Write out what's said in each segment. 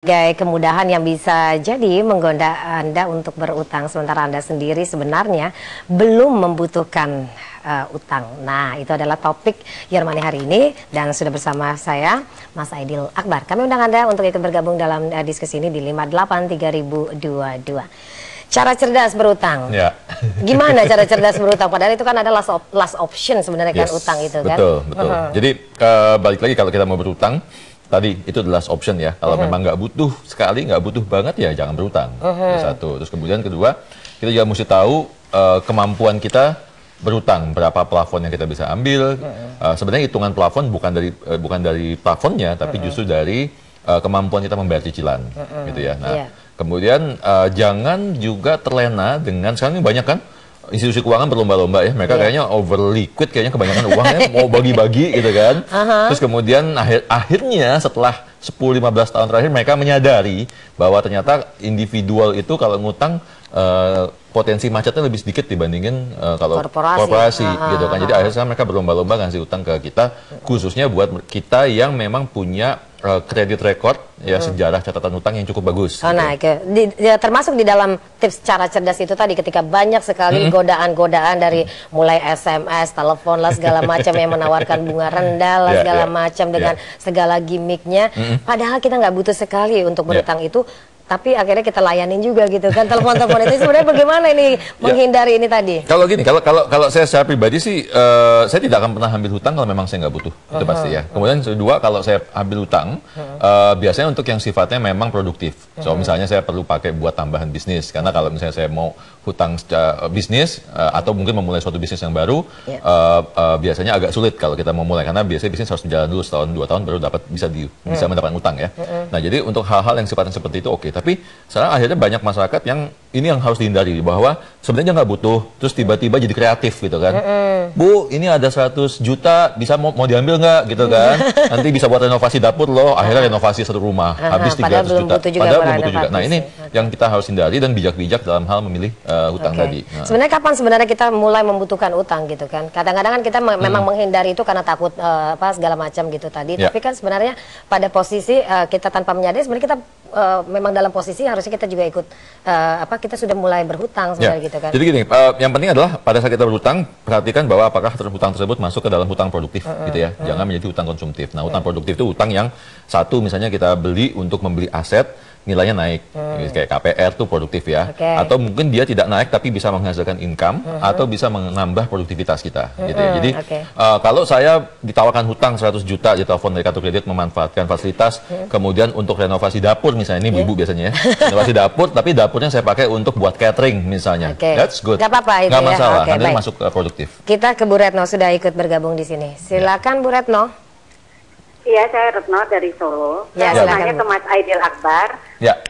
Kemudahan yang bisa jadi menggoda Anda untuk berutang, sementara Anda sendiri sebenarnya belum membutuhkan utang. Nah, itu adalah topik Yermani hari ini, dan sudah bersama saya Mas Aidil Akbar. Kami undang Anda untuk ikut bergabung dalam diskusi ini di 583022. Cara cerdas berutang. Ya. Gimana cara cerdas berutang? Padahal itu kan ada last option sebenarnya, kan, utang itu kan. Betul. Jadi balik lagi, kalau kita mau berutang, tadi itu adalah option ya. Kalau memang nggak butuh sekali, nggak butuh banget, ya jangan berutang. Satu. Terus kemudian kedua, kita juga mesti tahu kemampuan kita berutang, berapa plafon yang kita bisa ambil. Sebenarnya hitungan plafon bukan dari plafonnya, tapi justru dari kemampuan kita membayar cicilan, gitu ya. Nah, kemudian jangan juga terlena dengan, sekarang ini banyak kan institusi keuangan berlomba-lomba ya, mereka kayaknya over liquid, kayaknya kebanyakan uangnya mau bagi-bagi gitu kan. Terus kemudian akhirnya setelah 10-15 tahun terakhir mereka menyadari bahwa ternyata individual itu kalau ngutang potensi macetnya lebih sedikit dibandingin kalau korporasi gitu kan. Jadi akhirnya mereka berlomba-lomba ngasih utang ke kita, khususnya buat kita yang memang punya kredit record ya, sejarah catatan utang yang cukup bagus. Nah, termasuk di dalam tips cara cerdas itu tadi, ketika banyak sekali godaan-godaan dari mulai SMS, telepon lah, segala macam yang menawarkan bunga rendah lah, segala macam dengan segala gimmicknya. Padahal kita nggak butuh sekali untuk berutang itu, tapi akhirnya kita layanin juga gitu kan, telepon-telepon itu. Sebenarnya bagaimana ini menghindari ini tadi? Kalau gini, kalau saya secara pribadi sih, saya tidak akan pernah ambil hutang kalau memang saya nggak butuh, itu pasti ya. Kemudian kedua, kalau saya ambil hutang, biasanya untuk yang sifatnya memang produktif. So misalnya saya perlu pakai buat tambahan bisnis, karena kalau misalnya saya mau hutang bisnis atau mungkin memulai suatu bisnis yang baru, biasanya agak sulit kalau kita mau mulai, karena biasanya bisnis harus berjalan dulu setahun 2 tahun baru bisa mendapatkan utang ya. Nah, jadi untuk hal-hal yang sifatnya seperti itu oke. Tapi sekarang akhirnya banyak masyarakat yang ini yang harus dihindari, bahwa sebenarnya nggak butuh, terus tiba-tiba jadi kreatif gitu kan. Bu, ini ada 100 juta, bisa mau diambil nggak gitu kan? Nanti bisa buat renovasi dapur loh, akhirnya renovasi satu rumah, habis 300 juta. Padahal belum butuh juga. Nah, ini yang kita harus hindari dan bijak-bijak dalam hal memilih hutang tadi. Sebenarnya kapan sebenarnya kita mulai membutuhkan utang gitu kan? Kadang-kadang kan kita memang menghindari itu karena takut segala macam gitu tadi. Tapi kan sebenarnya pada posisi kita tanpa menyadari, sebenarnya kita memang dalam posisi harusnya kita juga ikut kita sudah mulai berhutang sebenarnya gitu kan. Jadi gini, yang penting adalah pada saat kita berhutang, perhatikan bahwa apakah hutang tersebut masuk ke dalam hutang produktif gitu ya. Jangan menjadi hutang konsumtif. Nah, hutang produktif itu hutang yang satu, misalnya kita beli untuk membeli aset, nilainya naik, kayak KPR tuh produktif ya. Atau mungkin dia tidak naik tapi bisa menghasilkan income, atau bisa menambah produktivitas kita gitu ya. Jadi kalau saya ditawarkan hutang 100 juta di telepon dari kartu kredit, memanfaatkan fasilitas, kemudian untuk renovasi dapur misalnya, ini ibu biasanya ya, renovasi dapur, tapi dapurnya saya pakai untuk buat catering misalnya. That's good. Gak apa-apa itu, nggak masalah, nanti masuk produktif. Kita ke Bu Retno, sudah ikut bergabung di sini. Silakan Bu Retno. Iya, saya Retno dari Solo. Saya tanya ke Mas Aidil Akbar. Ya.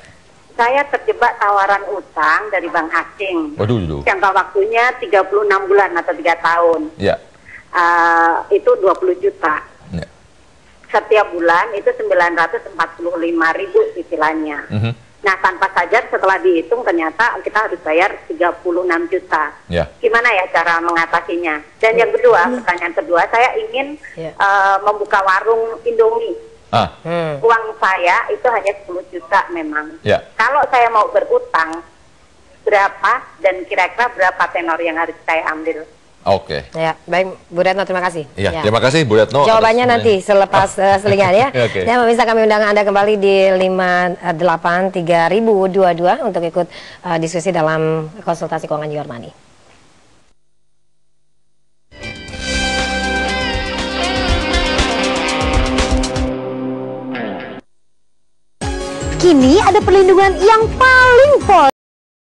Saya terjebak tawaran utang dari bank asing. Waduh. Jangka waktunya 36 bulan atau 3 tahun. Ya. Itu 20 juta. Ya. Setiap bulan itu 945.000 cicilannya. Nah, tanpa sadar setelah dihitung ternyata kita harus bayar 36 juta. Gimana ya cara mengatasinya? Dan yang kedua, pertanyaan kedua, saya ingin membuka warung Indomie. Uang saya itu hanya 10 juta memang. Kalau saya mau berutang, berapa dan kira-kira berapa tenor yang harus saya ambil? Ya, baik Bu Retno, terima kasih. Terima kasih Bu Retno. Jawabannya nanti selepas selingan ya. Dan bisa kami undang Anda kembali di 583022 untuk ikut diskusi dalam konsultasi keuangan Yermani. Kini ada perlindungan yang paling polis